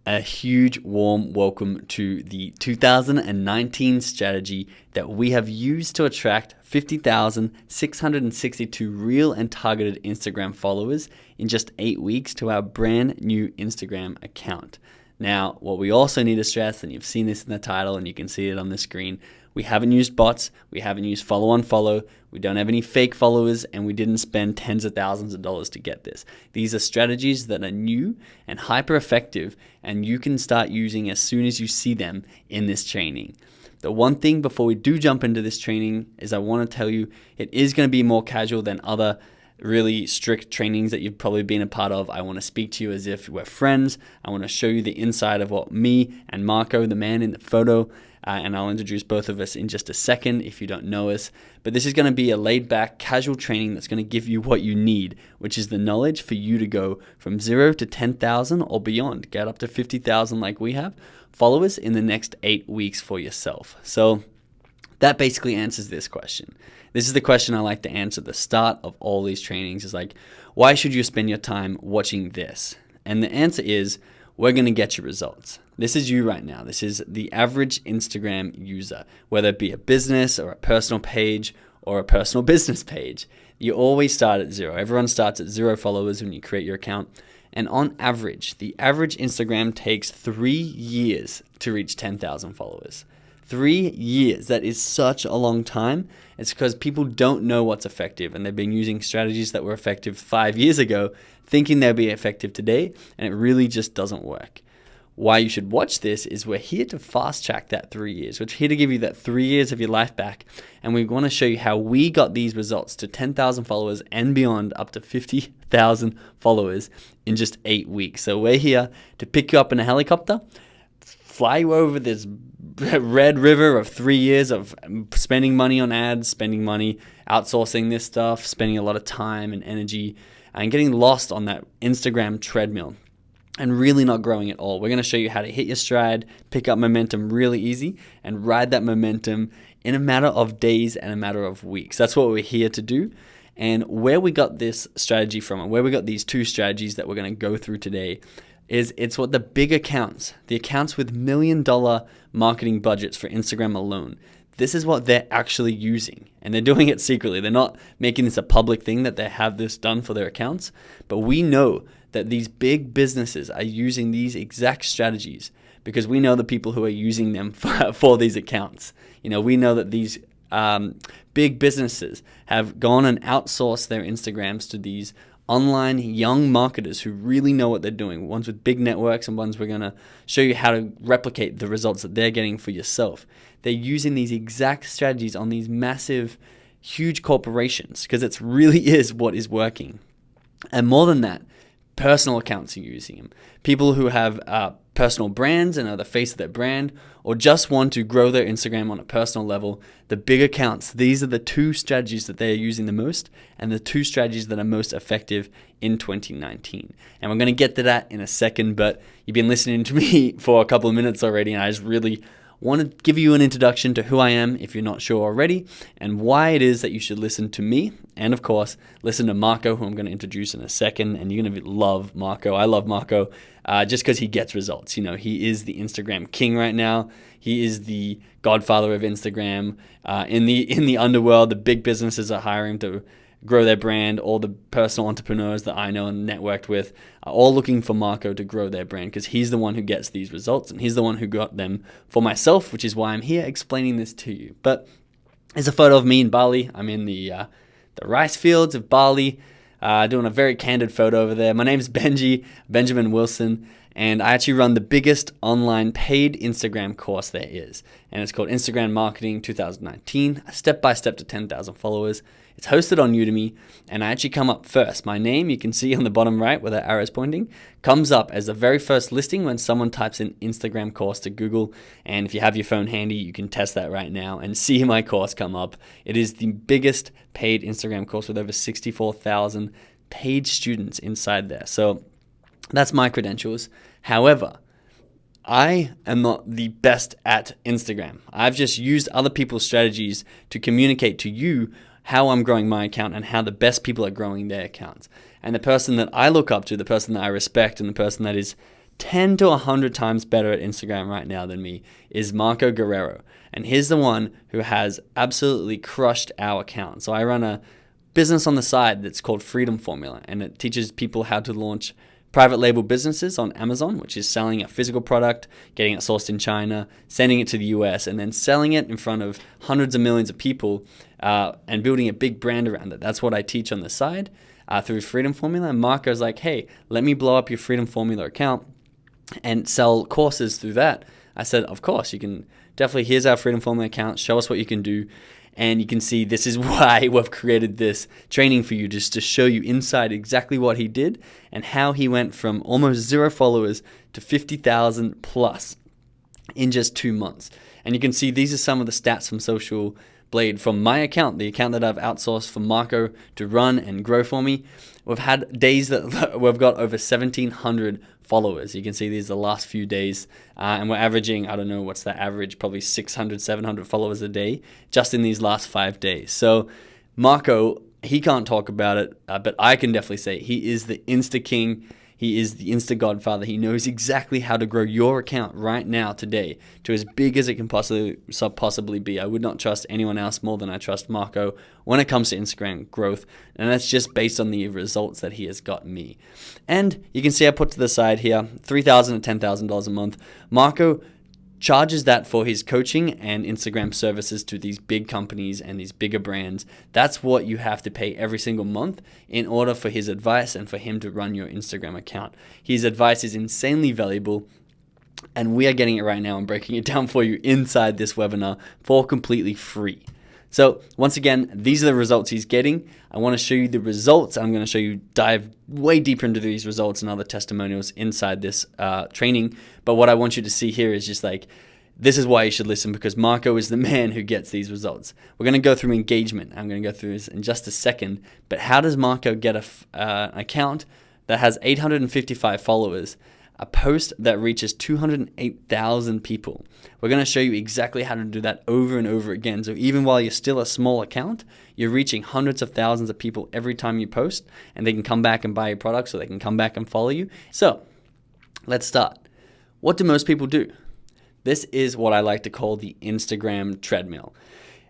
A huge warm welcome to the 2019 strategy that we have used to attract 50,662 real and targeted Instagram followers in just 8 weeks to our brand new Instagram account. Now, what we also need to stress, and you've seen this in the title and you can see it on the screen, we haven't used bots, we haven't used follow on follow, we don't have any fake followers, and we didn't spend tens of thousands of dollars to get this. These are strategies that are new and hyper effective, and you can start using as soon as you see them in this training. The one thing before we do jump into this training is I want to tell you it is going to be more casual than other really strict trainings that you've probably been a part of. I want to speak to you as if we're friends. I want to show you the inside of what me and Marco, the man in the photo, and I'll introduce both of us in just a second if you don't know us. But this is going to be a laid-back, casual training that's going to give you what you need, which is the knowledge for you to go from 0 to 10,000 or beyond. Get up to 50,000 like we have followers in the next 8 weeks for yourself. So that basically answers this question. This is the question I like to answer at the start of all these trainings is like, why should you spend your time watching this? And the answer is, we're going to get you results. This is you right now. This is the average Instagram user, whether it be a business or a personal page or a personal business page. You always start at 0. Everyone starts at 0 followers when you create your account. And on average, the average Instagram takes 3 years to reach 10,000 followers. 3 years. That is such a long time. It's because people don't know what's effective, and they've been using strategies that were effective 5 years ago, thinking they'll be effective today, and it really just doesn't work. Why you should watch this is we're here to fast track that 3 years. We're here to give you that 3 years of your life back, and we want to show you how we got these results to 10,000 followers and beyond, up to 50,000 followers in just 8 weeks. So we're here to pick you up in a helicopter, fly you over this red river of 3 years of spending money on ads, spending money outsourcing this stuff, spending a lot of time and energy, and getting lost on that Instagram treadmill and really not growing at all. We're going to show you how to hit your stride, pick up momentum really easy, and ride that momentum in a matter of days and a matter of weeks. That's what we're here to do. And where we got this strategy from, and where we got these 2 strategies that we're going to go through today, is it's what the big accounts, the accounts with $1 million marketing budgets for Instagram alone, this is what they're actually using. And they're doing it secretly. They're not making this a public thing that they have this done for their accounts. But we know that these big businesses are using these exact strategies because we know the people who are using them for these accounts. You know, we know that these big businesses have gone and outsourced their Instagrams to these online young marketers who really know what they're doing, ones with big networks and ones we're going to show you how to replicate the results that they're getting for yourself. They're using these exact strategies on these massive, huge corporations because it really is what is working. And more than that, personal accounts are using them. People who have personal brands and are the face of their brand, or just want to grow their Instagram on a personal level, the big accounts, these are the 2 strategies that they're using the most and the 2 strategies that are most effective in 2019. And we're going to get to that in a second, but you've been listening to me for a couple of minutes already, and I just really want to give you an introduction to who I am if you're not sure already, and why it is that you should listen to me, and of course, listen to Marco, who I'm going to introduce in a second, and you're going to love Marco. I love Marco just because he gets results. You know, he is the Instagram king right now. He is the godfather of Instagram. In the underworld, the big businesses are hiring to grow their brand. All the personal entrepreneurs that I know and networked with are all looking for Marco to grow their brand because he's the one who gets these results, and he's the one who got them for myself, which is why I'm here explaining this to you. But there's a photo of me in Bali. I'm in the rice fields of Bali, doing a very candid photo over there. My name is Benjamin Wilson, and I actually run the biggest online paid Instagram course there is. And it's called Instagram Marketing 2019, a step-by-step to 10,000 followers. It's hosted on Udemy, and I actually come up first. My name, you can see on the bottom right where the arrow is pointing, comes up as the very first listing when someone types in Instagram course to Google. And if you have your phone handy, you can test that right now and see my course come up. It is the biggest paid Instagram course with over 64,000 paid students inside there. So that's my credentials. However, I am not the best at Instagram. I've just used other people's strategies to communicate to you how I'm growing my account and how the best people are growing their accounts. And the person that I look up to, the person that I respect, and the person that is 10 to 100 times better at Instagram right now than me is Marco Guerrero. And he's the one who has absolutely crushed our account. So I run a business on the side that's called Freedom Formula, and it teaches people how to launch private label businesses on Amazon, which is selling a physical product, getting it sourced in China, sending it to the US, and then selling it in front of hundreds of millions of people and building a big brand around it. That's what I teach on the side through Freedom Formula. And Marco's like, hey, let me blow up your Freedom Formula account and sell courses through that. I said, of course, you can definitely, here's our Freedom Formula account, show us what you can do. And you can see this is why we've created this training for you, just to show you inside exactly what he did and how he went from almost 0 followers to 50,000 plus in just 2 months. And you can see these are some of the stats from Social Blade from my account, the account that I've outsourced for Marco to run and grow for me. We've had days that we've got over 1,700 followers. You can see these are the last few days, and we're averaging, I don't know what's the average, probably 600, 700 followers a day just in these last 5 days. So Marco, he can't talk about it, but I can definitely say he is the Insta King. He is the Insta Godfather. He knows exactly how to grow your account right now, today, to as big as it can possibly be. I would not trust anyone else more than I trust Marco when it comes to Instagram growth, and that's just based on the results that he has got me. And you can see I put to the side here, $3,000 to $10,000 a month. Marco charges that for his coaching and Instagram services to these big companies and these bigger brands. That's what you have to pay every single month in order for his advice and for him to run your Instagram account. His advice is insanely valuable, and we are getting it right now and breaking it down for you inside this webinar for completely free. So once again, these are the results he's getting. I want to show you the results. I'm going to show you, dive way deeper into these results and other testimonials inside this training. But what I want you to see here is just like, this is why you should listen, because Marco is the man who gets these results. We're going to go through engagement. I'm going to go through this in just a second. But how does Marco get an account that has 855 followers, a post that reaches 208,000 people? We're going to show you exactly how to do that over and over again. So even while you're still a small account, you're reaching hundreds of thousands of people every time you post, and they can come back and buy your products, so they can come back and follow you. So let's start. What do most people do? This is what I like to call the Instagram treadmill.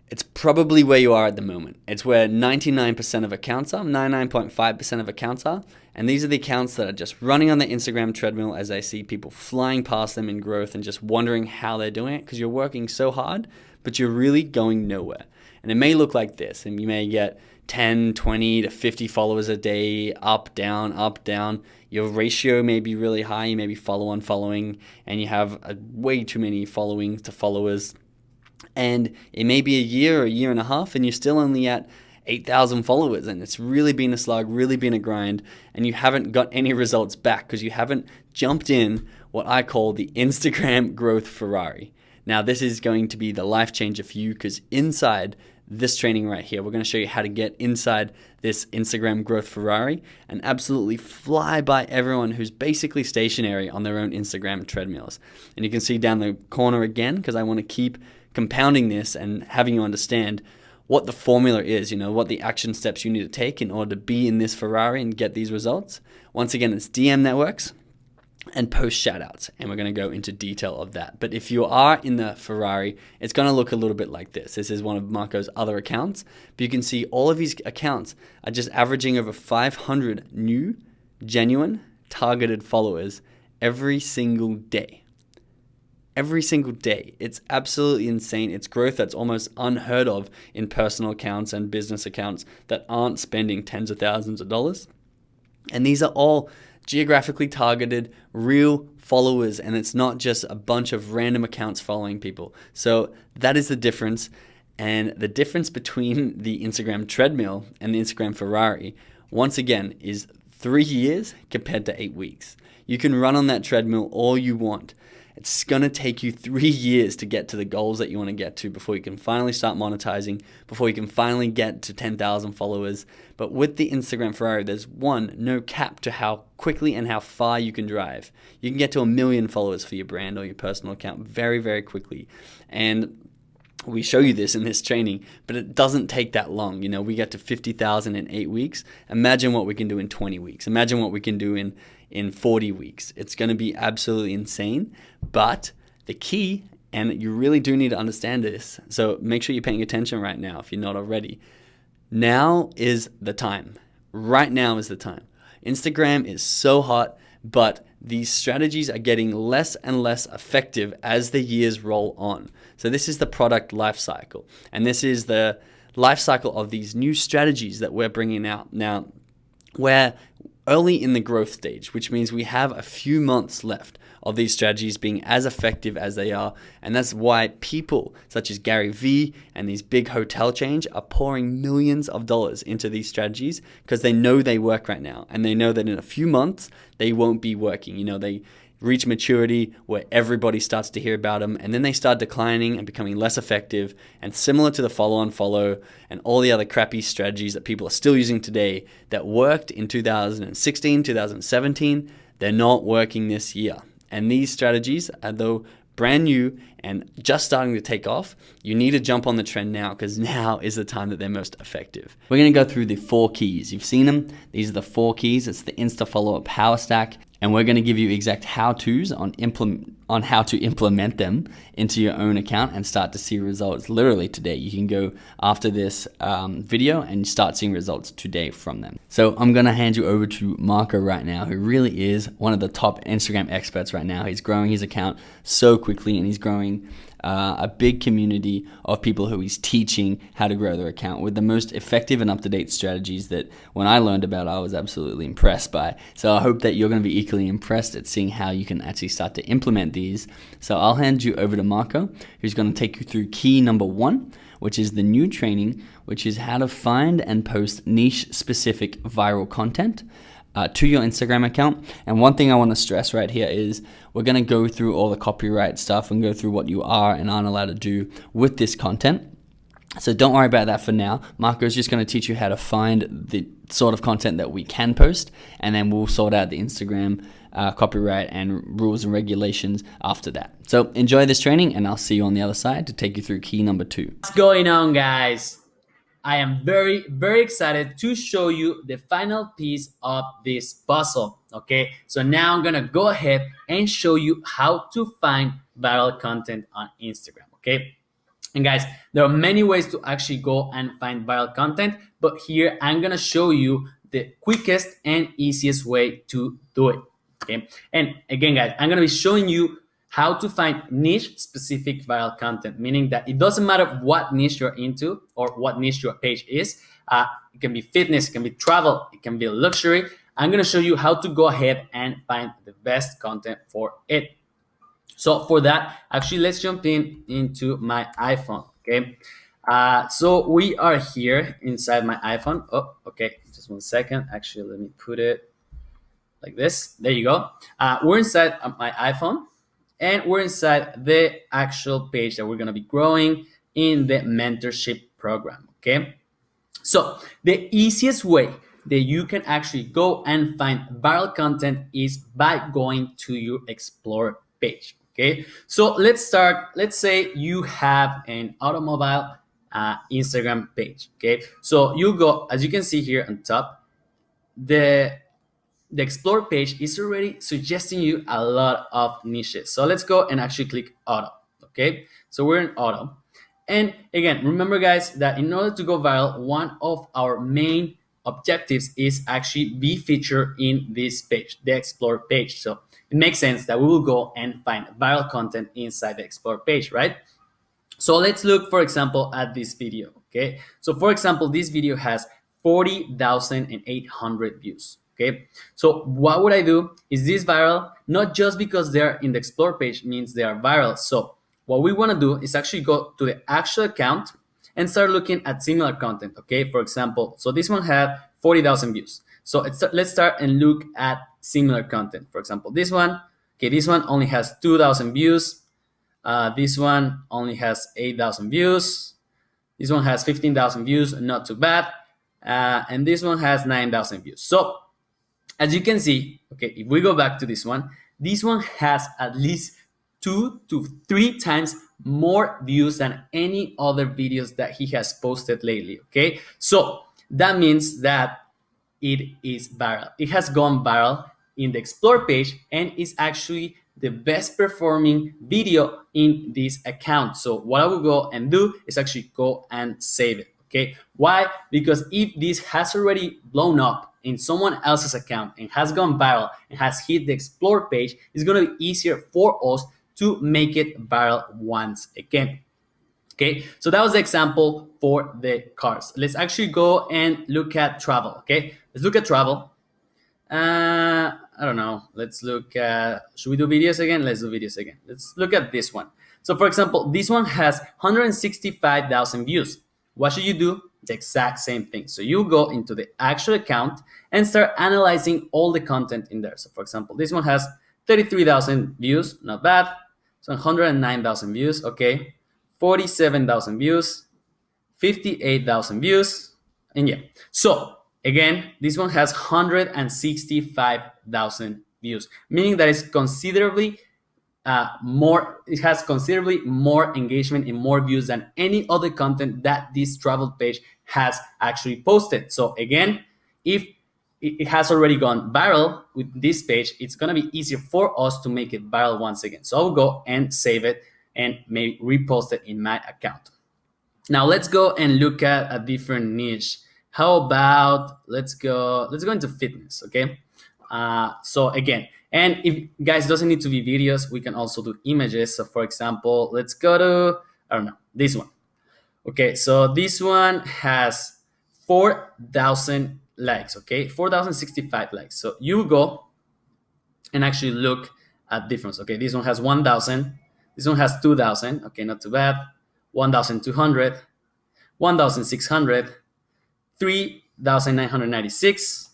It's probably where you are at the moment. It's where 99% of accounts are, 99.5% of accounts are. And these are the accounts that are just running on the Instagram treadmill as I see people flying past them in growth and just wondering how they're doing it, because you're working so hard, but you're really going nowhere. And it may look like this, and you may get 10, 20 to 50 followers a day, up, down, up, down. Your ratio may be really high. You may be follow-on following, and you have way too many following to followers. And it may be a year or a year and a half, and you're still only at 8,000 followers, and it's really been a slog, really been a grind, and you haven't got any results back because you haven't jumped in what I call the Instagram growth Ferrari. Now, this is going to be the life changer for you, because inside this training right here, we're going to show you how to get inside this Instagram growth Ferrari and absolutely fly by everyone who's basically stationary on their own Instagram treadmills. And you can see down the corner again, because I want to keep compounding this and having you understand what the formula is, what the action steps you need to take in order to be in this Ferrari and get these results. Once again, it's DM networks and post shoutouts, and we're going to go into detail of that. But if you are in the Ferrari, it's going to look a little bit like this. This is one of Marco's other accounts, but you can see all of his accounts are just averaging over 500 new, genuine, targeted followers every single day. Every single day. It's absolutely insane. It's growth that's almost unheard of in personal accounts and business accounts that aren't spending tens of thousands of dollars. And these are all geographically targeted, real followers, and it's not just a bunch of random accounts following people. So that is the difference. And the difference between the Instagram treadmill and the Instagram Ferrari, once again, is 3 years compared to 8 weeks. You can run on that treadmill all you want. It's going to take you 3 years to get to the goals that you want to get to before you can finally start monetizing, before you can finally get to 10,000 followers. But with the Instagram Ferrari, there's no cap to how quickly and how far you can drive. You can get to 1 million followers for your brand or your personal account very, very quickly. And we show you this in this training, but it doesn't take that long. We get to 50,000 in 8 weeks. Imagine what we can do in 20 weeks. Imagine what we can do in in 40 weeks. It's going to be absolutely insane. But the key, and you really do need to understand this, so make sure you're paying attention right now if you're not already. Now is the time. Right now is the time. Instagram is so hot, but these strategies are getting less and less effective as the years roll on. So this is the product life cycle, and this is the life cycle of these new strategies that we're bringing out. Now, we're early in the growth stage, which means we have a few months left of these strategies being as effective as they are. And that's why people such as Gary Vee and these big hotel chains are pouring millions of dollars into these strategies because they know they work right now. And they know that in a few months, they won't be working. They reach maturity where everybody starts to hear about them, and then they start declining and becoming less effective. And similar to the follow and all the other crappy strategies that people are still using today that worked in 2016, 2017, they're not working this year. And these strategies, though brand new and just starting to take off, you need to jump on the trend now because now is the time that they're most effective. We're going to go through the 4 keys. You've seen them. These are the 4 keys. It's the Insta Follower Power Stack. And we're going to give you exact how-tos on how to implement them into your own account and start to see results literally today. You can go after this video and start seeing results today from them. So I'm going to hand you over to Marco right now, who really is one of the top Instagram experts right now. He's growing his account so quickly, and he's growing a big community of people who he's teaching how to grow their account with the most effective and up-to-date strategies that when I learned about, I was absolutely impressed by. So I hope that you're going to be equally impressed at seeing how you can actually start to implement these. So I'll hand you over to Marco, who's going to take you through key number 1, which is the new training, which is how to find and post niche-specific viral content to your Instagram account. And one thing I want to stress right here is we're going to go through all the copyright stuff and go through what you are and aren't allowed to do with this content. So don't worry about that for now. Marco's just going to teach you how to find the sort of content that we can post, and then we'll sort out the Instagram copyright and rules and regulations after that. So enjoy this training, and I'll see you on the other side to take you through key number 2. What's going on, guys? I am very, very excited to show you the final piece of this puzzle, okay? So now I'm gonna go ahead and show you how to find viral content on Instagram, okay? And guys, there are many ways to actually go and find viral content, but here I'm gonna show you the quickest and easiest way to do it, okay? And again, guys, I'm gonna be showing you how to find niche-specific viral content, meaning that it doesn't matter what niche you're into or what niche your page is. It can be fitness, it can be travel, it can be luxury. I'm going to show you how to go ahead and find the best content for it. So for that, actually, let's jump into my iPhone, okay? So we are here inside my iPhone. Oh, okay, just 1 second. Actually, let me put it like this. There you go. We're inside my iPhone. And we're inside the actual page that we're going to be growing in the mentorship program, okay? So the easiest way that you can actually go and find viral content is by going to your Explore page, okay? So let's start. Let's say you have an automobile Instagram page, okay? So you go, as you can see here on top, the Explore page is already suggesting you a lot of niches. So let's go and actually click auto, okay? So we're in auto. And again, remember guys, that in order to go viral, one of our main objectives is actually be featured in this page, the Explore page. So it makes sense that we will go and find viral content inside the Explore page, right? So let's look, for example, at this video, okay? So for example, this video has 40,800 views. Okay, so what would I do? Is this viral? Not just because they're in the Explore page means they are viral. So what we want to do is actually go to the actual account and start looking at similar content. Okay, for example, so this one had 40,000 views. So let's start and look at similar content. For example, this one. Okay, this one only has 2,000 views. This one only has 8,000 views. This one has 15,000 views, not too bad. And this one has 9,000 views. So as you can see, okay, if we go back to this one has at least 2 to 3 times more views than any other videos that he has posted lately, okay? So that means that it is viral. It has gone viral in the explore page, and is actually the best performing video in this account. So what I will go and do is actually go and save it. Okay, why? Because if this has already blown up in someone else's account and has gone viral and has hit the explore page, it's going to be easier for us to make it viral once again. Okay, so that was the example for the cars. Let's actually go and look at travel. Okay, let's look at travel. I don't know. Let's look at, should we do videos again? Let's do videos again. Let's look at this one. So for example, this one has 165,000 views. What should you do? The exact same thing. So you go into the actual account and start analyzing all the content in there. So for example, this one has 33,000 views, not bad. So 109,000 views, okay. 47,000 views, 58,000 views, and yeah. So again, this one has 165,000 views, meaning that it's considerably more. It has considerably more engagement and more views than any other content that this travel page has actually posted. So again, if it has already gone viral with this page, it's gonna be easier for us to make it viral once again. So I'll go and save it and maybe repost it in my account. Now let's go and look at a different niche. How about let's go into fitness, okay? So again, and if guys, doesn't need to be videos, we can also do images. So for example, let's go to, I don't know, this one. Okay, so this one has 4,000 likes, okay? 4,065 likes. So you go and actually look at difference. Okay, this one has 1,000. This one has 2,000. Okay, not too bad. 1,200, 1,600, 3,996,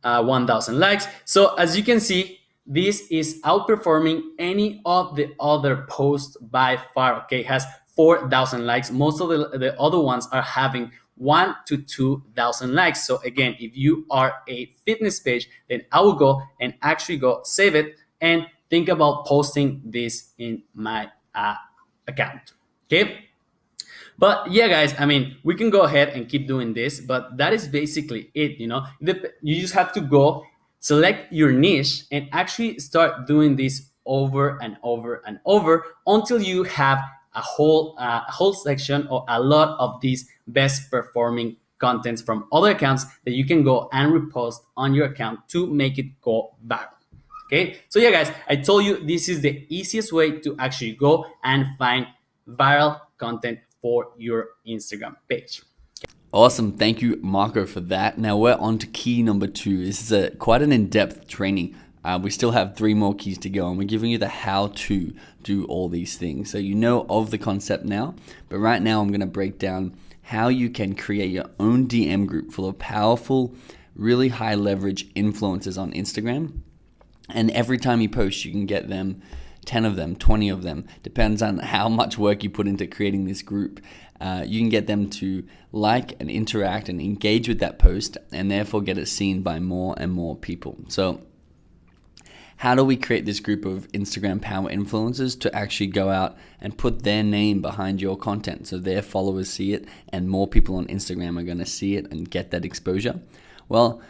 1,000 likes. So as you can see, this is outperforming any of the other posts by far. Okay, it has 4,000 likes. Most of the other ones are having 1,000 to 2,000 likes. So again, if you are a fitness page, then I will go and actually go save it and think about posting this in my account. Okay. But yeah, guys, I mean, we can go ahead and keep doing this, but that is basically it. You know, you just have to go select your niche and actually start doing this over and over and over until you have a whole section or a lot of these best performing contents from other accounts that you can go and repost on your account to make it go viral. Okay, so yeah, guys, I told you this is the easiest way to actually go and find viral content for your Instagram page. Awesome. Thank you, Marco, for that. Now we're on to key number 2. This is quite an in-depth training. We still have 3 more keys to go, and we're giving you the how to do all these things. So you know of the concept now, but right now I'm going to break down how you can create your own DM group full of powerful, really high leverage influencers on Instagram. And every time you post, you can get them 10 of them, 20 of them, depends on how much work you put into creating this group. You can get them to like and interact and engage with that post, and therefore get it seen by more and more people. So how do we create this group of Instagram power influencers to actually go out and put their name behind your content so their followers see it and more people on Instagram are going to see it and get that exposure? Well,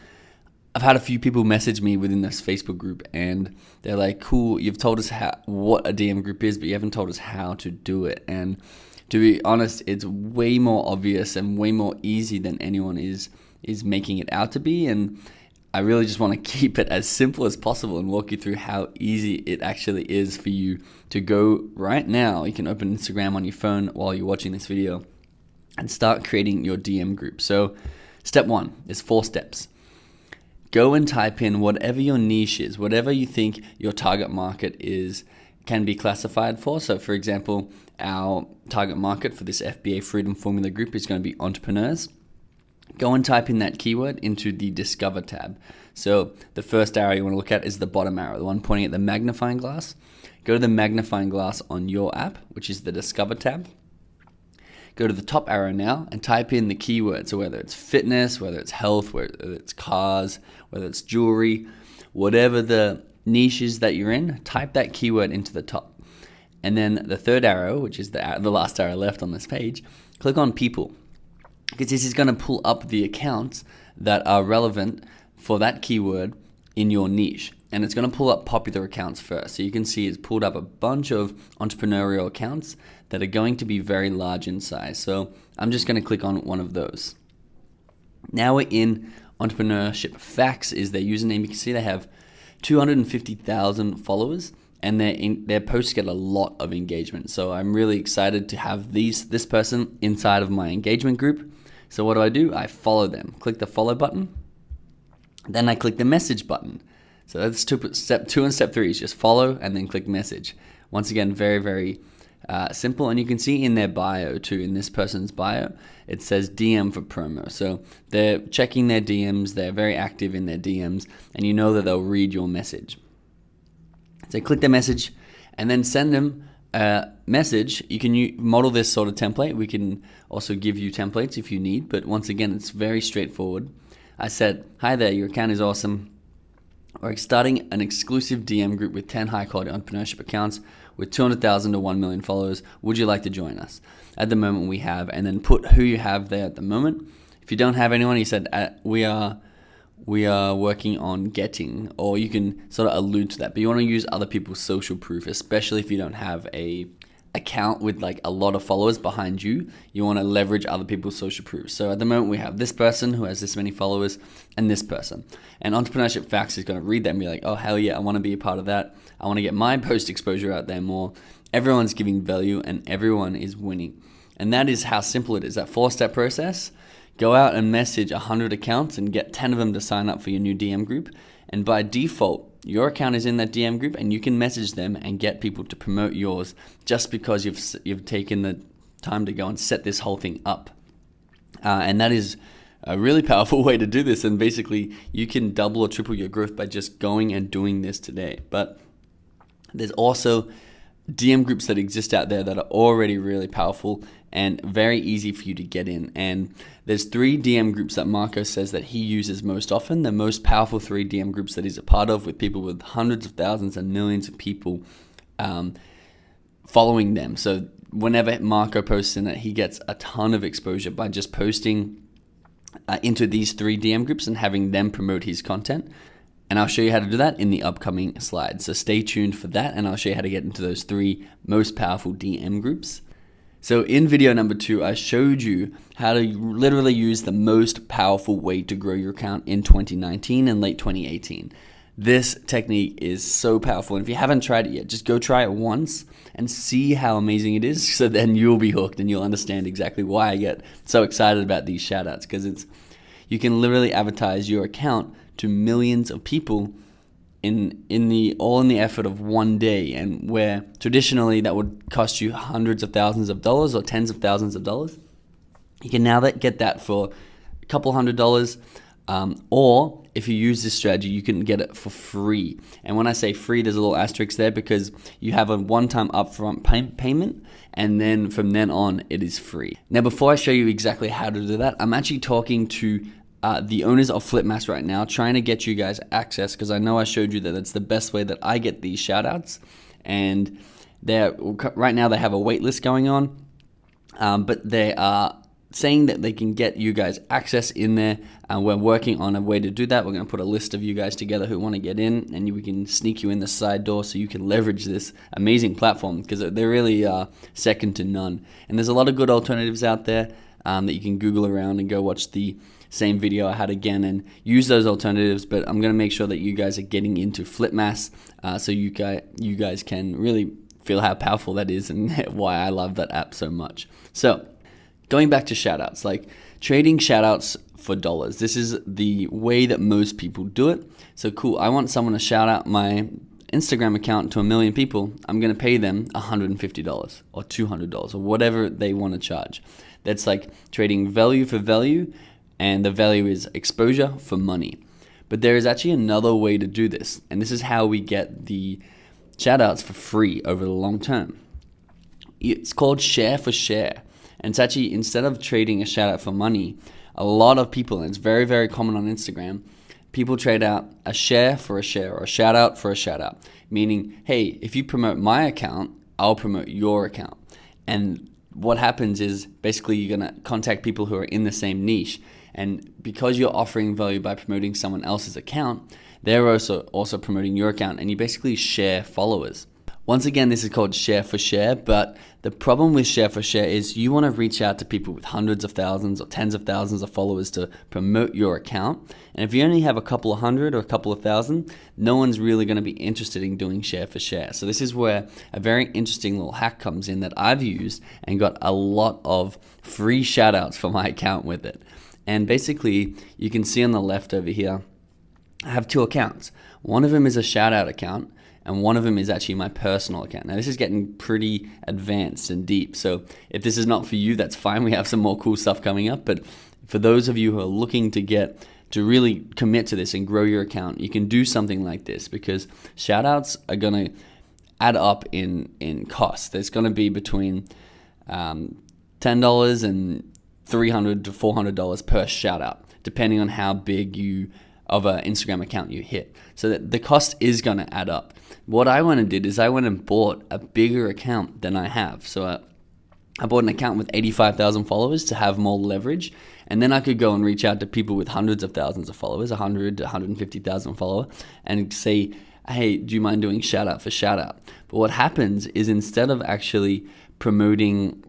I've had a few people message me within this Facebook group, and they're like, cool, you've told us what a DM group is, but you haven't told us how to do it. And to be honest, it's way more obvious and way more easy than anyone is making it out to be. And I really just want to keep it as simple as possible and walk you through how easy it actually is for you to go right now. You can open Instagram on your phone while you're watching this video and start creating your DM group. So step 1 is 4 steps. Go and type in whatever your niche is, whatever you think your target market can be classified for. So for example, our target market for this FBA Freedom Formula group is going to be entrepreneurs. Go and type in that keyword into the Discover tab. So the first arrow you want to look at is the bottom arrow, the one pointing at the magnifying glass. Go to the magnifying glass on your app, which is the Discover tab. Go to the top arrow now and type in the keyword. So whether it's fitness, whether it's health, whether it's cars, whether it's jewelry, whatever the niche is that you're in, type that keyword into the top. And then the third arrow, which is the last arrow left on this page, click on people, because this is going to pull up the accounts that are relevant for that keyword in your niche, and it's going to pull up popular accounts first. So you can see it's pulled up a bunch of entrepreneurial accounts that are going to be very large in size. So I'm just going to click on one of those. Now we're in Entrepreneurship Facts is their username. You can see they have 250,000 followers, and their posts get a lot of engagement. So I'm really excited to have this person inside of my engagement group. So what do? I follow them. Click the follow button. Then I click the message button. So that's step 2 and step 3 is just follow and then click message. Once again, very, very simple. And you can see in their bio too, in this person's bio, it says DM for promo. So they're checking their DMs, they're very active in their DMs, and you know that they'll read your message. So click the message and then send them a message. You can model this sort of template. We can also give you templates if you need, but once again, it's very straightforward. I said, hi there, your account is awesome. We're starting an exclusive DM group with 10 high quality entrepreneurship accounts with 200,000 to 1 million followers. Would you like to join us? At the moment we have, and then put who you have there at the moment. If you don't have anyone, you said we are working on getting, or you can sort of allude to that, but you want to use other people's social proof, especially if you don't have a account with like a lot of followers behind you. You want to leverage other people's social proof. So at the moment we have this person who has this many followers and this person, and Entrepreneurship Facts is going to read that and be like, oh hell yeah, I want to be a part of that. I want to get my post exposure out there more. Everyone's giving value and everyone is winning. And that is how simple it is. That 4-step process. Go out and message 100 accounts and get 10 of them to sign up for your new DM group. And by default, your account is in that DM group and you can message them and get people to promote yours just because you've taken the time to go and set this whole thing up. And that is a really powerful way to do this. And basically, you can double or triple your growth by just going and doing this today. But there's also DM groups that exist out there that are already really powerful and very easy for you to get in. And there's 3 DM groups that Marco says that he uses most often, the most powerful 3 DM groups that he's a part of, with people with hundreds of thousands and millions of people following them. So whenever Marco posts in it, he gets a ton of exposure by just posting into these 3 DM groups and having them promote his content. And I'll show you how to do that in the upcoming slides. So stay tuned for that, and I'll show you how to get into those 3 most powerful DM groups. So in video number 2, I showed you how to literally use the most powerful way to grow your account in 2019 and late 2018. This technique is so powerful. And if you haven't tried it yet, just go try it once and see how amazing it is. So then you'll be hooked and you'll understand exactly why I get so excited about these shout outs, because you can literally advertise your account to millions of people in the effort of one day, and where traditionally that would cost you hundreds of thousands of dollars or tens of thousands of dollars, you can now get that for a couple $100, or if you use this strategy, you can get it for free. And when I say free, there's a little asterisk there because you have a one-time upfront payment, and then from then on, it is free. Now, before I show you exactly how to do that, I'm actually talking to the owners of Flipmass right now, trying to get you guys access, because I know I showed you that it's the best way that I get these shout outs. And right now they have a wait list going on, but they are saying that they can get you guys access in there. We're working on a way to do that. We're going to put a list of you guys together who want to get in, and we can sneak you in the side door so you can leverage this amazing platform, because they really are second to none. And there's a lot of good alternatives out there that you can Google around and go watch the same video I had again and use those alternatives. But I'm going to make sure that you guys are getting into Flipmass, so you guys can really feel how powerful that is and why I love that app so much. So going back to shoutouts, like trading shoutouts for dollars. This is the way that most people do it. So cool, I want someone to shout out my Instagram account to 1 million people. I'm going to pay them $150 or $200 or whatever they want to charge. That's like trading value for value, and the value is exposure for money. But there is actually another way to do this, and this is how we get the shoutouts for free over the long term. It's called share for share. And it's actually, instead of trading a shout out for money, a lot of people, and it's very, very common on Instagram, people trade out a share for a share or a shout out for a shout out. Meaning, hey, if you promote my account, I'll promote your account. And what happens is basically you're going to contact people who are in the same niche. And because you're offering value by promoting someone else's account, they're also promoting your account, and you basically share followers. Once again, this is called share for share, but the problem with share for share is you want to reach out to people with hundreds of thousands or tens of thousands of followers to promote your account. And if you only have a couple of hundred or a couple of thousand, no one's really going to be interested in doing share for share. So this is where a very interesting little hack comes in that I've used and got a lot of free shout outs for my account with it. And basically, you can see on the left over here, I have two accounts. One of them is a shout out account, and one of them is actually my personal account. Now this is getting pretty advanced and deep, so if this is not for you, that's fine. We have some more cool stuff coming up, but for those of you who are looking to really commit to this and grow your account, you can do something like this, because shoutouts are gonna add up in cost. There's gonna be between $10 and $300 to $400 per shoutout, depending on how big of an Instagram account you hit. So that the cost is going to add up. What I went and did is I went and bought a bigger account than I have. So I bought an account with 85,000 followers to have more leverage, and then I could go and reach out to people with hundreds of thousands of followers, 100 to 150,000 followers, and say, hey, do you mind doing shout out for shout out? But what happens is, instead of actually promoting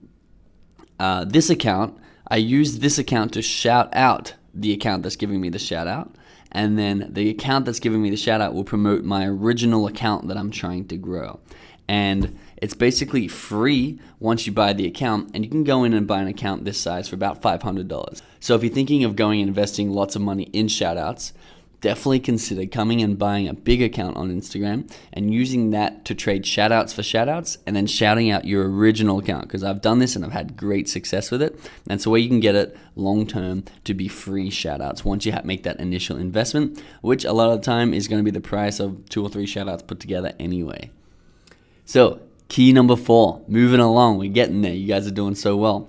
this account, I use this account to shout out the account that's giving me the shout out. And then the account that's giving me the shout out will promote my original account that I'm trying to grow. And it's basically free once you buy the account, and you can go in and buy an account this size for about $500. So if you're thinking of going and investing lots of money in shout outs, definitely consider coming and buying a big account on Instagram and using that to trade shout outs for shout outs, and then shouting out your original account, because I've done this and I've had great success with it. And so where you can get it long term to be free shout outs once you make that initial investment, which a lot of the time is going to be the price of 2 or 3 shout outs put together anyway. So key number 4, moving along, we're getting there. You guys are doing so well.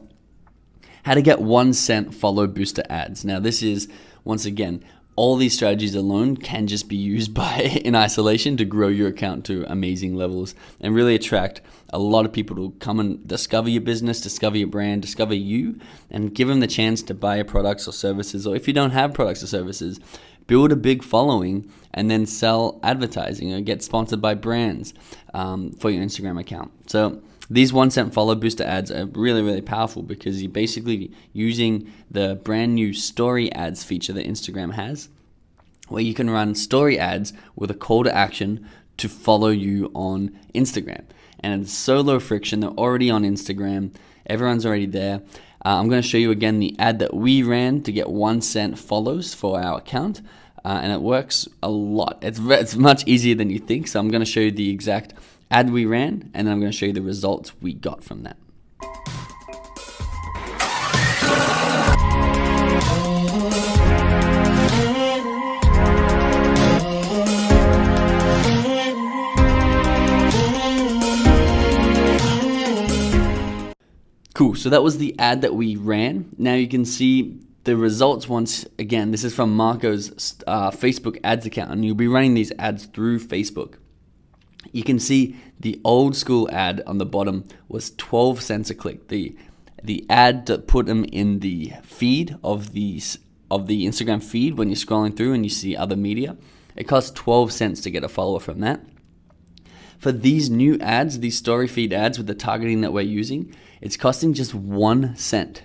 How to get 1 cent follow booster ads. Now this is, once again, all these strategies alone can just be used in isolation to grow your account to amazing levels and really attract a lot of people to come and discover your business, discover your brand, discover you, and give them the chance to buy your products or services. Or if you don't have products or services, build a big following and then sell advertising or get sponsored by brands for your Instagram account. So these 1 cent follow booster ads are really, really powerful, because you're basically using the brand new story ads feature that Instagram has, where you can run story ads with a call to action to follow you on Instagram. And it's so low friction. They're already on Instagram. Everyone's already there. I'm going to show you again the ad that we ran to get 1 cent follows for our account. And it works a lot. It's much easier than you think. So I'm going to show you the exact ad we ran, and then I'm going to show you the results we got from that. Cool, so that was the ad that we ran. Now you can see the results once again. This is from Marco's Facebook ads account, and you'll be running these ads through Facebook. You can see the old school ad on the bottom was 12 cents a click. The ad that put them in the feed of the Instagram feed when you're scrolling through and you see other media, it costs 12 cents to get a follower from that. For these new ads, these story feed ads with the targeting that we're using, it's costing just 1 cent.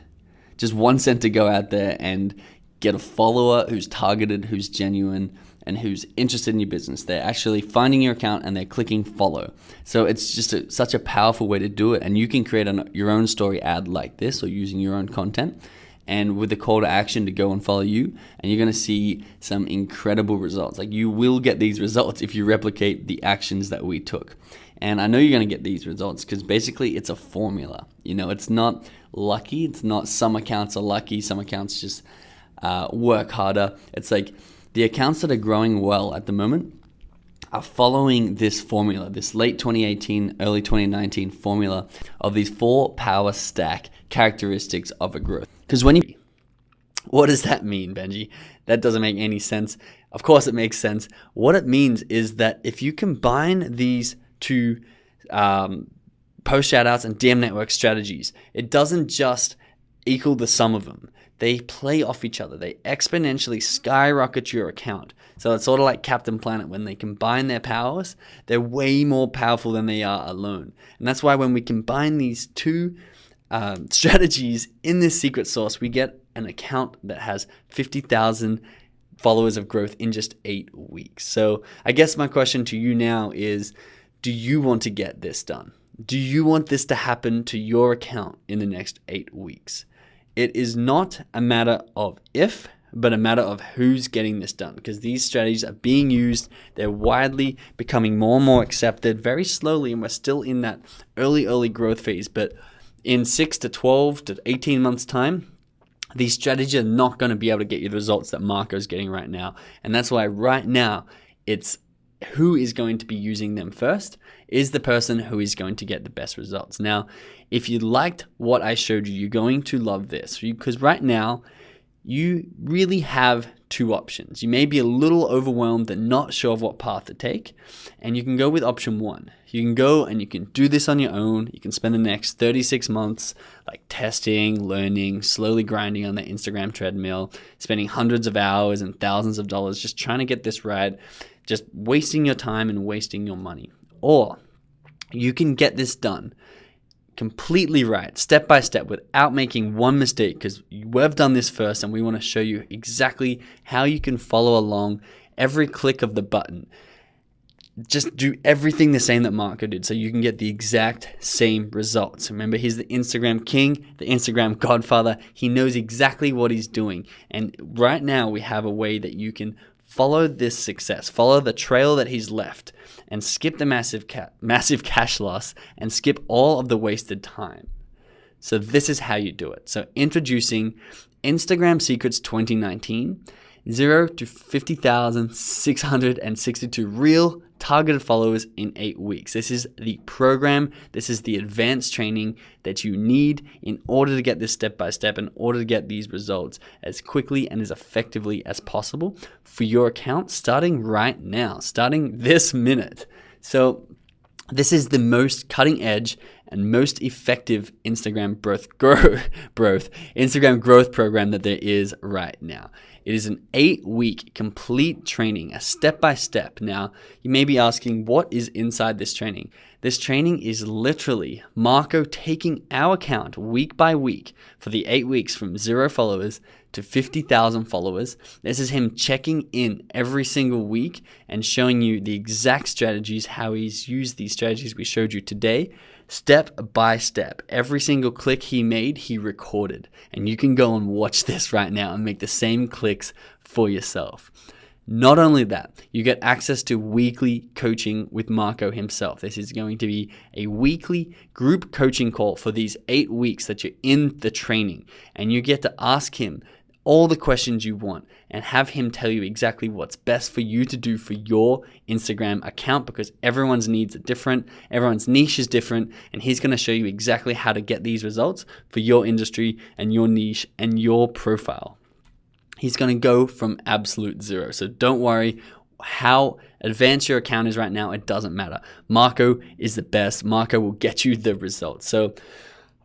Just 1 cent to go out there and get a follower who's targeted, who's genuine, and who's interested in your business. They're actually finding your account and they're clicking follow. So it's just such a powerful way to do it. And you can create your own story ad like this, or using your own content, and with the call to action to go and follow you, and you're going to see some incredible results. Like, you will get these results if you replicate the actions that we took. And I know you're going to get these results because basically it's a formula. You know, it's not lucky. It's not some accounts are lucky, some accounts just work harder. It's like the accounts that are growing well at the moment are following this formula, this late 2018, early 2019 formula of these 4 power stack characteristics of a growth. Because what does that mean, Benji? That doesn't make any sense. Of course it makes sense. What it means is that if you combine these 2 post shoutouts and DM network strategies, it doesn't just equal the sum of them. they play off each other. They exponentially skyrocket your account. So it's sort of like Captain Planet. When they combine their powers, they're way more powerful than they are alone. And that's why when we combine these two strategies in this secret sauce, we get an account that has 50,000 followers of growth in just 8 weeks. So I guess my question to you now is, do you want to get this done? Do you want this to happen to your account in the next 8 weeks? It is not a matter of if, but a matter of who's getting this done, because these strategies are being used. They're widely becoming more and more accepted very slowly, and we're still in that early growth phase. But in 6 to 12 to 18 months time, these strategies are not going to be able to get you the results that Marco's getting right now. And that's why right now it's who is going to be using them first is the person who is going to get the best results. Now, if you liked what I showed you, you're going to love this, because right now you really have two options. You may be a little overwhelmed and not sure of what path to take, and you can go with option one. You can go and you can do this on your own. You can spend the next 36 months like testing, learning, slowly grinding on the Instagram treadmill, spending hundreds of hours and thousands of dollars just trying to get this right, just wasting your time and wasting your money. Or you can get this done completely right, step by step, without making one mistake, because we've done this first and we want to show you exactly how you can follow along every click of the button. Just do everything the same that Marco did so you can get the exact same results. Remember, he's the Instagram king, the Instagram godfather. He knows exactly what he's doing. And right now we have a way that you can follow this success, follow the trail that he's left, and skip the massive cash loss and skip all of the wasted time. So this is how you do it. So introducing Instagram Secrets 2019, 0 to 50,662 real targeted followers in 8 weeks. This is the program. This is the advanced training that you need in order to get this step by step, in order to get these results as quickly and as effectively as possible for your account, starting right now, starting this minute. So this is the most cutting edge and most effective Instagram growth program that there is right now. It is an 8-week complete training, a step-by-step. Now, you may be asking, what is inside this training? This training is literally Marco taking our account week by week for the 8 weeks from 0 followers to 50,000 followers. This is him checking in every single week and showing you the exact strategies, how he's used these strategies we showed you today, step by step. Every single click he made, he recorded. And you can go and watch this right now and make the same clicks for yourself. Not only that, you get access to weekly coaching with Marco himself. This is going to be a weekly group coaching call for these 8 weeks that you're in the training. And you get to ask him all the questions you want and have him tell you exactly what's best for you to do for your Instagram account, because everyone's needs are different, everyone's niche is different, and he's going to show you exactly how to get these results for your industry and your niche and your profile. He's going to go from absolute zero. So don't worry how advanced your account is right now. It doesn't matter. Marco is the best. Marco will get you the results. So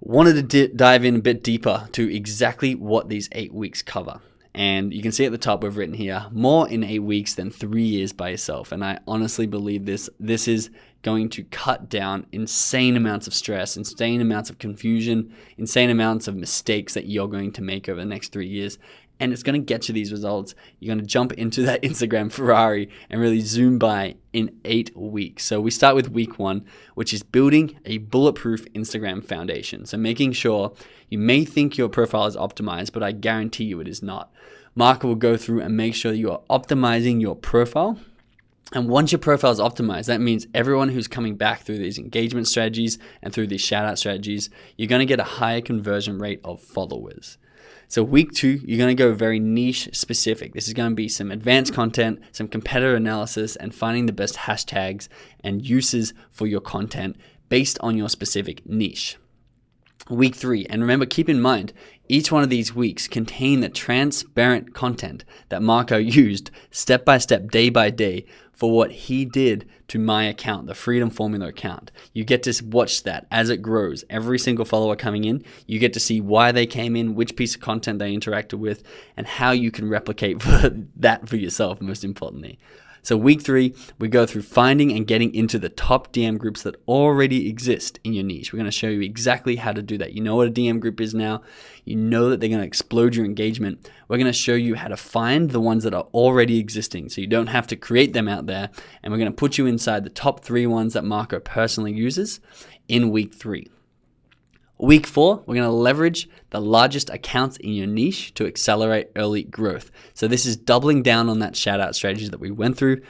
wanted to dive in a bit deeper to exactly what these 8 weeks cover. And you can see at the top we've written here, more in 8 weeks than 3 years by yourself. And I honestly believe this is going to cut down insane amounts of stress, insane amounts of confusion, insane amounts of mistakes that you're going to make over the next 3 years. And it's going to get you these results. You're going to jump into that Instagram Ferrari and really zoom by in 8 weeks. So we start with week 1, which is building a bulletproof Instagram foundation. So making sure, you may think your profile is optimized, but I guarantee you it is not. Marco will go through and make sure you are optimizing your profile. And once your profile is optimized, that means everyone who's coming back through these engagement strategies and through these shout out strategies, you're going to get a higher conversion rate of followers. So week 2, you're going to go very niche specific. This is going to be some advanced content, some competitor analysis, and finding the best hashtags and uses for your content based on your specific niche. Week 3, and remember, keep in mind, Each one of these weeks contain the transparent content that Marco used step by step, day by day, for what he did to my account, the Freedom Formula account. You get to watch that as it grows. Every single follower coming in, you get to see why they came in, which piece of content they interacted with, and how you can replicate that for yourself, most importantly. So week 3, we go through finding and getting into the top DM groups that already exist in your niche. We're going to show you exactly how to do that. You know what a DM group is now. You know that they're going to explode your engagement. We're going to show you how to find the ones that are already existing so you don't have to create them out there. And we're going to put you inside the top 3 ones that Marco personally uses in week 3. Week 4, we're going to leverage the largest accounts in your niche to accelerate early growth. So this is doubling down on that shout out strategy that we went through.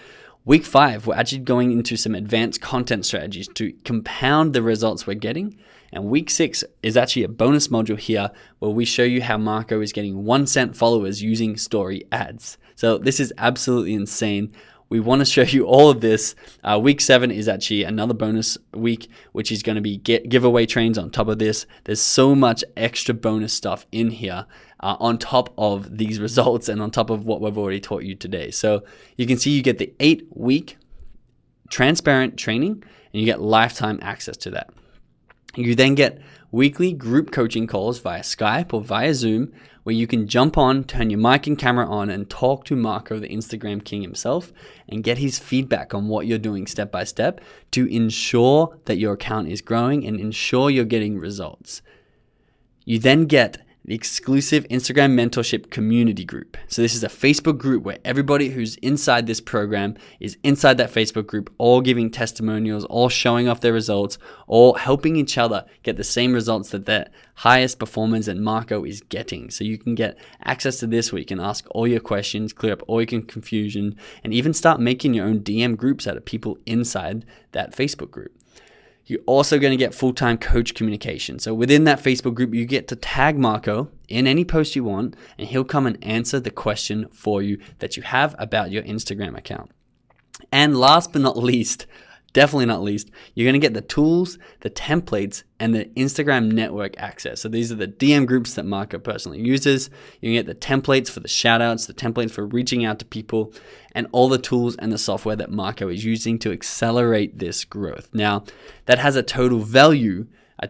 Week 5, we're actually going into some advanced content strategies to compound the results we're getting. And week 6 is actually a bonus module here where we show you how Marco is getting 1 cent followers using story ads. So this is absolutely insane. We want to show you all of this. Week 7 is actually another bonus week, which is going to be giveaway trains on top of this. There's so much extra bonus stuff in here on top of these results and on top of what we've already taught you today. So you can see you get the 8-week transparent training and you get lifetime access to that. You then get weekly group coaching calls via Skype or via Zoom where you can jump on, turn your mic and camera on and talk to Marco, the Instagram king himself, and get his feedback on what you're doing step by step to ensure that your account is growing and ensure you're getting results. You then get the exclusive Instagram mentorship community group. So this is a Facebook group where everybody who's inside this program is inside that Facebook group, all giving testimonials, all showing off their results, all helping each other get the same results that their highest performers and Marco is getting. So you can get access to this where you can ask all your questions, clear up all your confusion, and even start making your own DM groups out of people inside that Facebook group. You're also going to get full-time coach communication. So within that Facebook group, you get to tag Marco in any post you want, and he'll come and answer the question for you that you have about your Instagram account. And last but not least, definitely not least, you're going to get the tools, the templates, and the Instagram network access. So these are the DM groups that Marco personally uses. You can get the templates for the shoutouts, the templates for reaching out to people, and all the tools and the software that Marco is using to accelerate this growth. Now, that has a total value on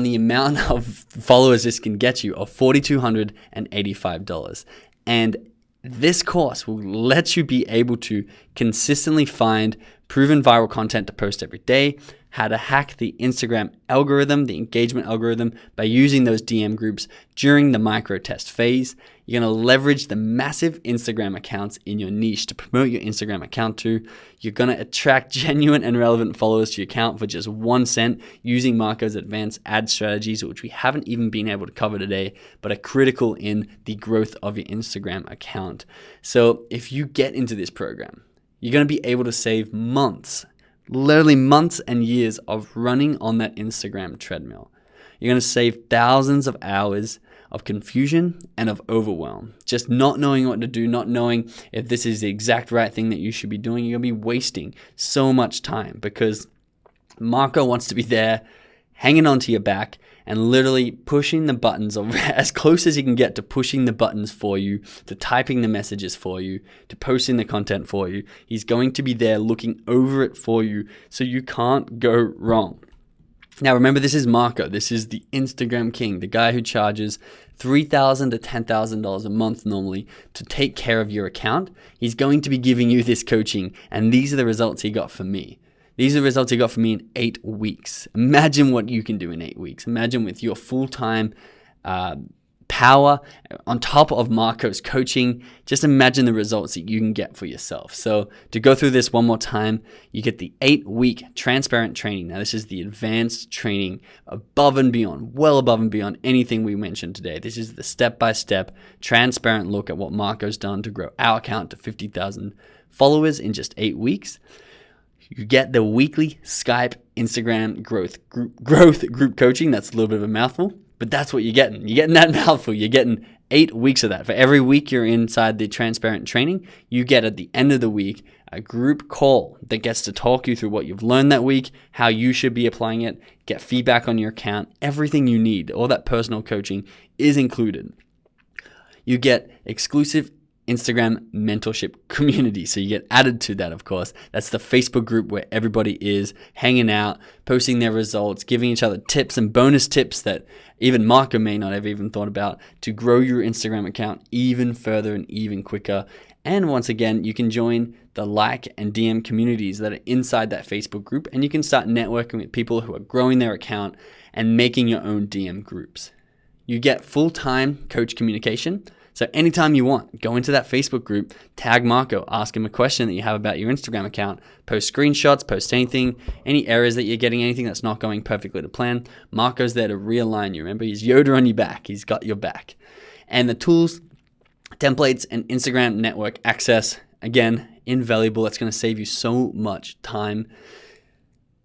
the amount of followers this can get you of $4,285. And this course will let you be able to consistently find proven viral content to post every day, how to hack the Instagram algorithm, the engagement algorithm, by using those DM groups during the micro test phase. You're going to leverage the massive Instagram accounts in your niche to promote your Instagram account to. You're going to attract genuine and relevant followers to your account for just 1 cent using Marco's advanced ad strategies, which we haven't even been able to cover today, but are critical in the growth of your Instagram account. So if you get into this program, you're going to be able to save months, literally months and years of running on that Instagram treadmill. You're going to save thousands of hours of confusion and of overwhelm. Just not knowing what to do, not knowing if this is the exact right thing that you should be doing. You're going to be wasting so much time because Marco wants to be there hanging onto your back and literally pushing the buttons as close as he can get to pushing the buttons for you, to typing the messages for you, to posting the content for you. He's going to be there looking over it for you so you can't go wrong. Now, remember, this is Marco. This is the Instagram king, the guy who charges $3,000 to $10,000 a month normally to take care of your account. He's going to be giving you this coaching, and these are the results he got for me. These are the results he got for me in 8 weeks. Imagine what you can do in 8 weeks. Imagine with your full-time power on top of Marco's coaching. Just imagine the results that you can get for yourself. So to go through this one more time, you get the 8-week transparent training. Now, this is the advanced training above and beyond, well above and beyond anything we mentioned today. This is the step-by-step transparent look at what Marco's done to grow our account to 50,000 followers in just 8 weeks. You get the weekly Skype Instagram growth group coaching. That's a little bit of a mouthful, but that's what you're getting. You're getting that mouthful. You're getting 8 weeks of that. For every week you're inside the transparent training, you get at the end of the week a group call that gets to talk you through what you've learned that week, how you should be applying it, get feedback on your account, everything you need. All that personal coaching is included. You get exclusive Instagram mentorship community. So you get added to that, of course. That's the Facebook group where everybody is hanging out, posting their results, giving each other tips and bonus tips that even Marco may not have even thought about to grow your Instagram account even further and even quicker. And once again, you can join the like and DM communities that are inside that Facebook group, and you can start networking with people who are growing their account and making your own DM groups. You get full-time coach communication. So anytime you want, go into that Facebook group, tag Marco, ask him a question that you have about your Instagram account, post screenshots, post anything, any errors that you're getting, anything that's not going perfectly to plan. Marco's there to realign you. Remember, he's Yoda on your back. He's got your back. And the tools, templates, and Instagram network access, again, invaluable. That's going to save you so much time.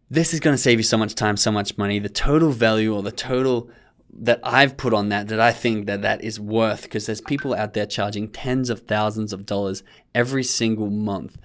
This is going to save you so much time, so much money. The total value or the total that I've put on that I think that is worth, because there's people out there charging tens of thousands of dollars every single month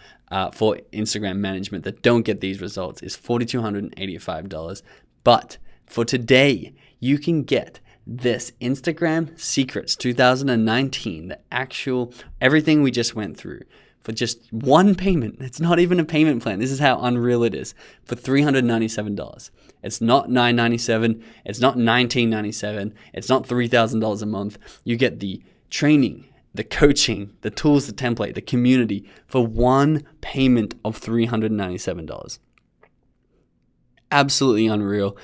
for Instagram management that don't get these results, is $4,285. But for today, you can get this Instagram Secrets 2019, the actual everything we just went through, for just one payment. It's not even a payment plan. This is how unreal it is. For $397. It's not $997. It's not $1997. It's not $3,000 a month. You get the training, the coaching, the tools, the template, the community for one payment of $397. Absolutely unreal.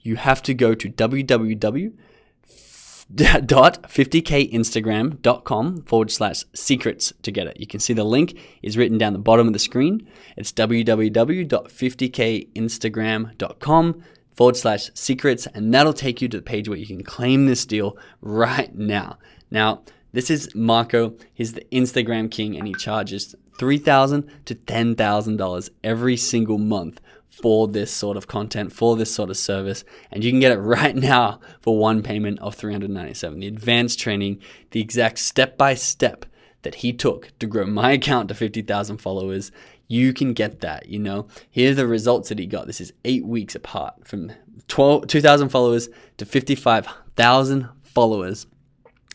You have to go to www.50kinstagram.com/secrets to get it. You can see the link is written down the bottom of the screen. It's www.50kinstagram.com/secrets, and that'll take you to the page where you can claim this deal right now. Now, this is Marco. He's the Instagram king, and he charges $3,000 to $10,000 every single month for this sort of content, for this sort of service. And you can get it right now for one payment of $397. The advanced training, the exact step-by-step that he took to grow my account to 50,000 followers, you can get that, you know. Here are the results that he got. This is 8 weeks apart, from 2,000 followers to 55,000 followers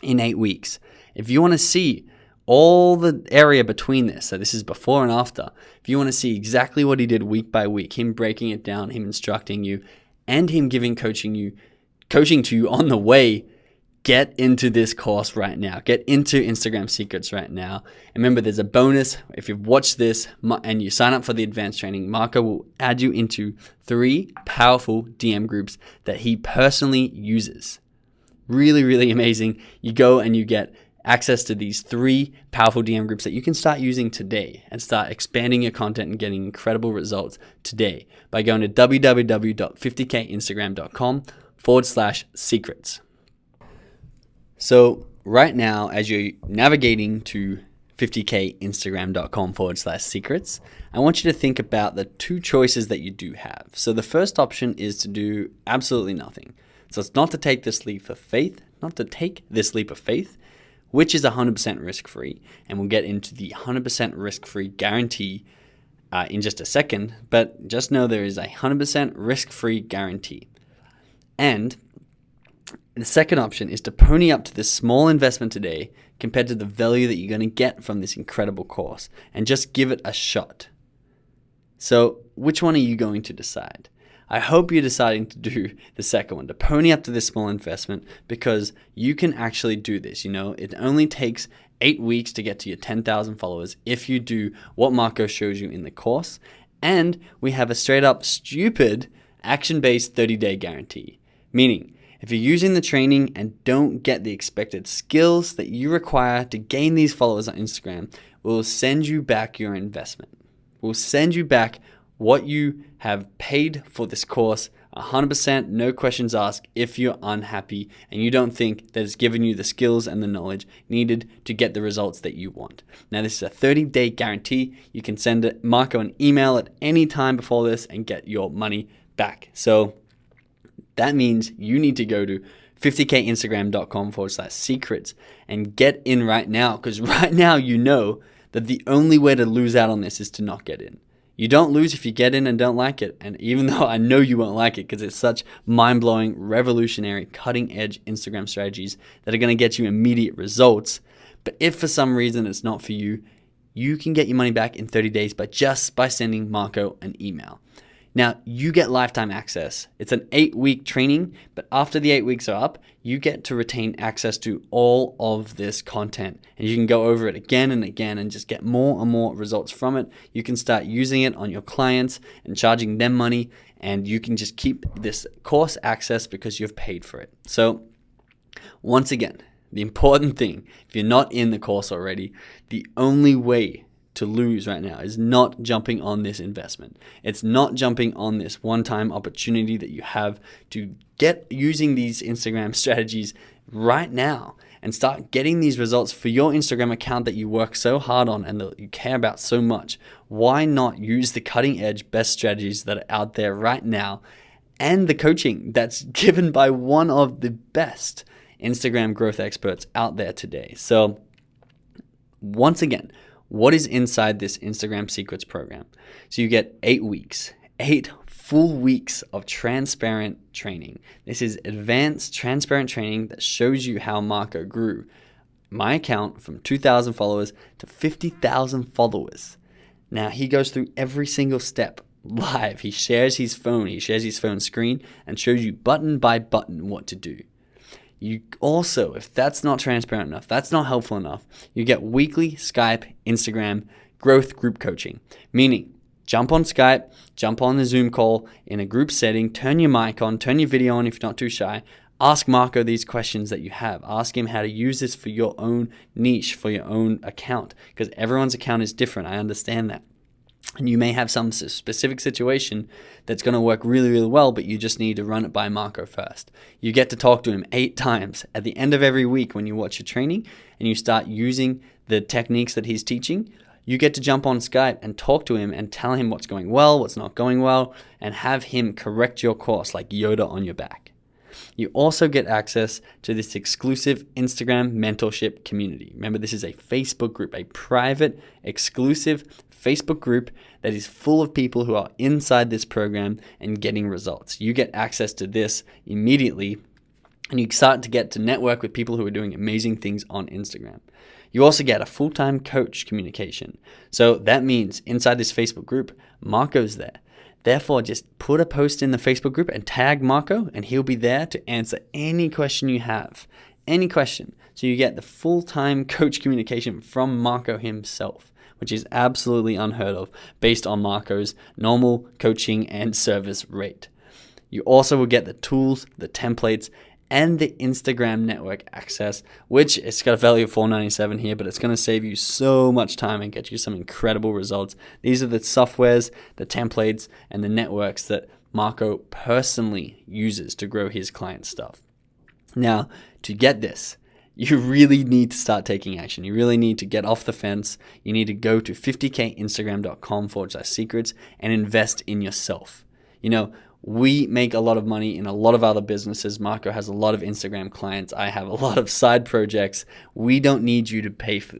in 8 weeks. If you want to see all the area between this, so this is before and after, if you want to see exactly what he did week by week, him breaking it down, him instructing you, and him giving coaching to you on the way, get into this course right now. Get into Instagram Secrets right now. And remember, there's a bonus. If you've watched this and you sign up for the advanced training, Marco will add you into 3 powerful DM groups that he personally uses. Really, really amazing. You go and you get access to these 3 powerful DM groups that you can start using today and start expanding your content and getting incredible results today by going to www.50kinstagram.com/secrets. So right now, as you're navigating to 50kinstagram.com/secrets, I want you to think about the 2 choices that you do have. So the first option is to do absolutely nothing. So it's not to take this leap of faith, which is 100% risk-free. And we'll get into the 100% risk-free guarantee in just a second. But just know there is a 100% risk-free guarantee. And the second option is to pony up to this small investment today compared to the value that you're going to get from this incredible course, and just give it a shot. So which one are you going to decide? I hope you're deciding to do the second one, to pony up to this small investment, because you can actually do this. You know, it only takes 8 weeks to get to your 10,000 followers if you do what Marco shows you in the course. And we have a straight up stupid action-based 30-day guarantee, meaning if you're using the training and don't get the expected skills that you require to gain these followers on Instagram, we'll send you back your investment. We'll send you back what you have paid for this course, 100%, no questions asked, if you're unhappy and you don't think that it's given you the skills and the knowledge needed to get the results that you want. Now, this is a 30-day guarantee. You can send Marco an email at any time before this and get your money back. So that means you need to go to 50kinstagram.com/secrets and get in right now, because right now you know that the only way to lose out on this is to not get in. You don't lose if you get in and don't like it. And even though I know you won't like it because it's such mind-blowing, revolutionary, cutting-edge Instagram strategies that are going to get you immediate results, but if for some reason it's not for you, you can get your money back in 30 days just by sending Marco an email. Now, you get lifetime access. It's an 8-week training, but after the 8 weeks are up, you get to retain access to all of this content. And you can go over it again and again and just get more and more results from it. You can start using it on your clients and charging them money, and you can just keep this course access because you've paid for it. So, once again, the important thing, if you're not in the course already, the only way to lose right now is not jumping on this investment. It's not jumping on this one-time opportunity that you have to get using these Instagram strategies right now and start getting these results for your Instagram account that you work so hard on and that you care about so much. Why not use the cutting-edge best strategies that are out there right now and the coaching that's given by one of the best Instagram growth experts out there today? So once again, what is inside this Instagram Secrets program? So you get 8 weeks, 8 full weeks of transparent training. This is advanced transparent training that shows you how Marco grew my account from 2,000 followers to 50,000 followers. Now he goes through every single step live. He shares his phone screen and shows you button by button what to do. You also, if that's not transparent enough, that's not helpful enough, you get weekly Skype, Instagram growth group coaching, meaning jump on Skype, jump on the Zoom call in a group setting, turn your mic on, turn your video on if you're not too shy, ask Marco these questions that you have, ask him how to use this for your own niche, for your own account, because everyone's account is different, I understand that. And you may have some specific situation that's going to work really, really well, but you just need to run it by Marco first. You get to talk to him 8 times at the end of every week when you watch your training and you start using the techniques that he's teaching. You get to jump on Skype and talk to him and tell him what's going well, what's not going well, and have him correct your course like Yoda on your back. You also get access to this exclusive Instagram mentorship community. Remember, this is a Facebook group, a private, exclusive Facebook group that is full of people who are inside this program and getting results. You get access to this immediately, and you start to get to network with people who are doing amazing things on Instagram. You also get a full-time coach communication. So that means inside this Facebook group, Marco's there. Therefore, just put a post in the Facebook group and tag Marco, and he'll be there to answer any question you have. Any question. So you get the full-time coach communication from Marco himself, which is absolutely unheard of based on Marco's normal coaching and service rate. You also will get the tools, the templates, and the Instagram network access, which it's got a value of $4.97 here, but it's going to save you so much time and get you some incredible results. These are the softwares, the templates, and the networks that Marco personally uses to grow his client stuff. Now, to get this, you really need to start taking action. You really need to get off the fence. You need to go to 50kinstagram.com/secrets and invest in yourself. You know, we make a lot of money in a lot of other businesses. Marco has a lot of Instagram clients. I have a lot of side projects. We don't need you to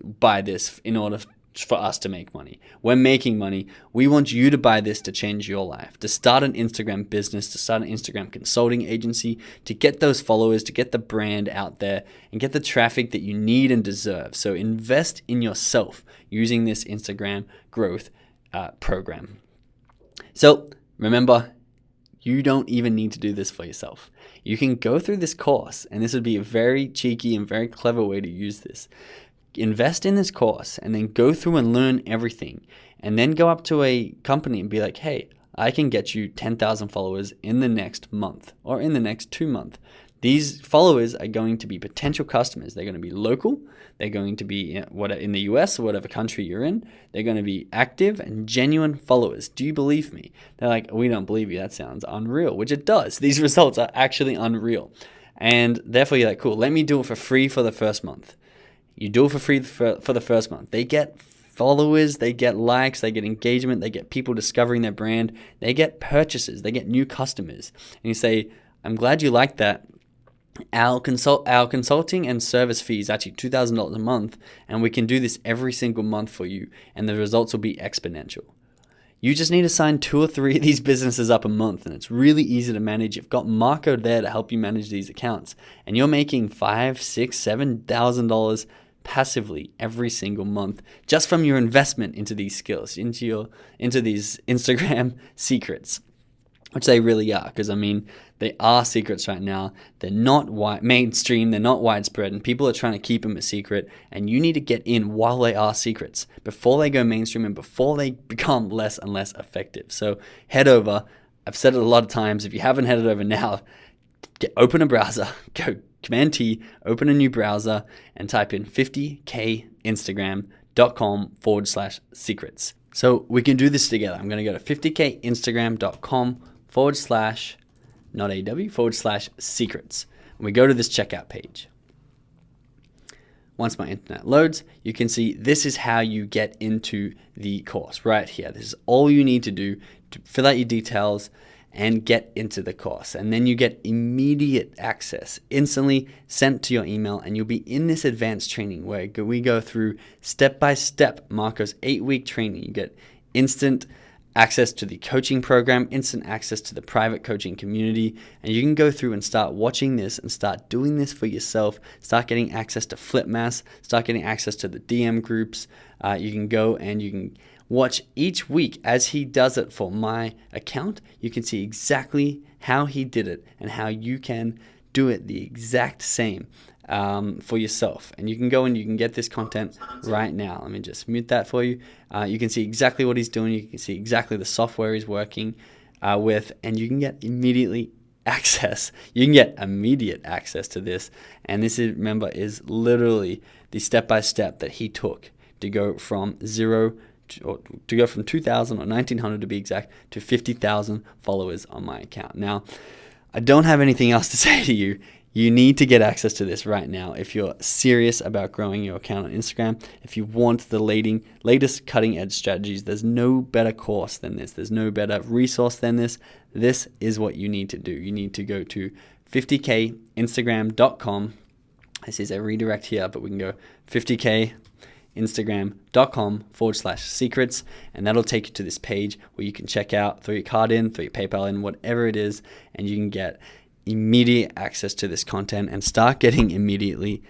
buy this in order for us to make money. We're making money. We want you to buy this to change your life, to start an Instagram business, to start an Instagram consulting agency, to get those followers, to get the brand out there and get the traffic that you need and deserve. So invest in yourself using this Instagram growth program. So remember, you don't even need to do this for yourself. You can go through this course, and this would be a very cheeky and very clever way to use this. Invest in this course and then go through and learn everything, and then go up to a company and be like, hey, I can get you 10,000 followers in the next month or in the next 2 months. These followers are going to be potential customers. They're going to be local. They're going to be in the US or whatever country you're in. They're going to be active and genuine followers. Do you believe me? They're like, we don't believe you. That sounds unreal, which it does. These results are actually unreal. And therefore you're like, cool, let me do it for free for the first month. You do it for free for the first month. They get followers, they get likes, they get engagement, they get people discovering their brand, they get purchases, they get new customers. And you say, I'm glad you like that. Our consulting and service fee is actually $2,000 a month, and we can do this every single month for you, and the results will be exponential. You just need to sign 2 or 3 of these businesses up a month, and it's really easy to manage. You've got Marco there to help you manage these accounts, and you're making $5,000, $6,000, $7,000 passively every single month just from your investment into these skills, into these Instagram secrets, which they really are. Because I mean, they are secrets right now. They're not mainstream. They're not widespread, and people are trying to keep them a secret. And you need to get in while they are secrets, before they go mainstream and before they become less and less effective. So head over. I've said it a lot of times. If you haven't headed over now, open a browser, go Command T, open a new browser, and type in 50kinstagram.com/secrets. So we can do this together. I'm going to go to 50kinstagram.com/secrets. And we go to this checkout page. Once my internet loads, you can see this is how you get into the course right here. This is all you need to do to fill out your details and get into the course. And then you get immediate access, instantly sent to your email, and you'll be in this advanced training where we go through step-by-step Marco's 8-week training. You get instant access to the coaching program, instant access to the private coaching community, and you can go through and start watching this and start doing this for yourself, start getting access to FlipMass, start getting access to the DM groups. You can go and you can watch each week as he does it for my account. You can see exactly how he did it and how you can do it the exact same for yourself. And you can go and you can get this content right now. Let me just mute that for you. You can see exactly what he's doing. You can see exactly the software he's working with, and you can get immediate access to this. And this is, remember, is literally the step-by-step that he took to go from 2,000 or 1,900 to be exact to 50,000 followers on my account. Now, I don't have anything else to say to you. You need to get access to this right now if you're serious about growing your account on Instagram. If you want the latest cutting edge strategies, there's no better course than this. There's no better resource than this. This is what you need to do. You need to go to 50kinstagram.com. This is a redirect here, but we can go 50kinstagram.com/secrets, and that'll take you to this page where you can check out, throw your card in, throw your PayPal in, whatever it is, and you can get immediate access to this content and start getting immediately.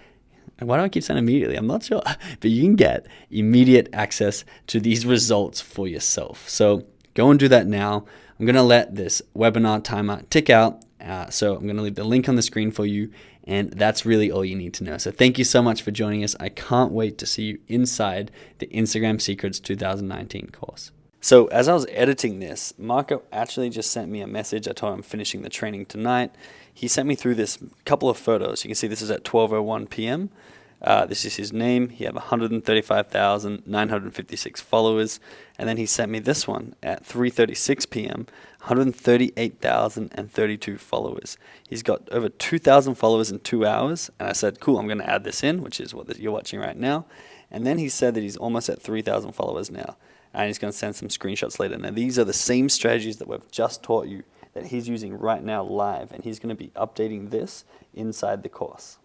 Why do I keep saying immediately? I'm not sure, but you can get immediate access to these results for yourself. So go and do that now. I'm going to let this webinar timer tick out. So I'm going to leave the link on the screen for you. And that's really all you need to know. So thank you so much for joining us. I can't wait to see you inside the Instagram Secrets 2019 course. So as I was editing this, Marco actually just sent me a message. I told him I'm finishing the training tonight. He sent me through this couple of photos. You can see this is at 12:01 p.m. This is his name. He had 135,956 followers. And then he sent me this one at 3:36 p.m., 138,032 followers. He's got over 2,000 followers in 2 hours. And I said, cool, I'm going to add this in, which is what you're watching right now. And then he said that he's almost at 3,000 followers now. And he's going to send some screenshots later. Now, these are the same strategies that we've just taught you that he's using right now live. And he's going to be updating this inside the course.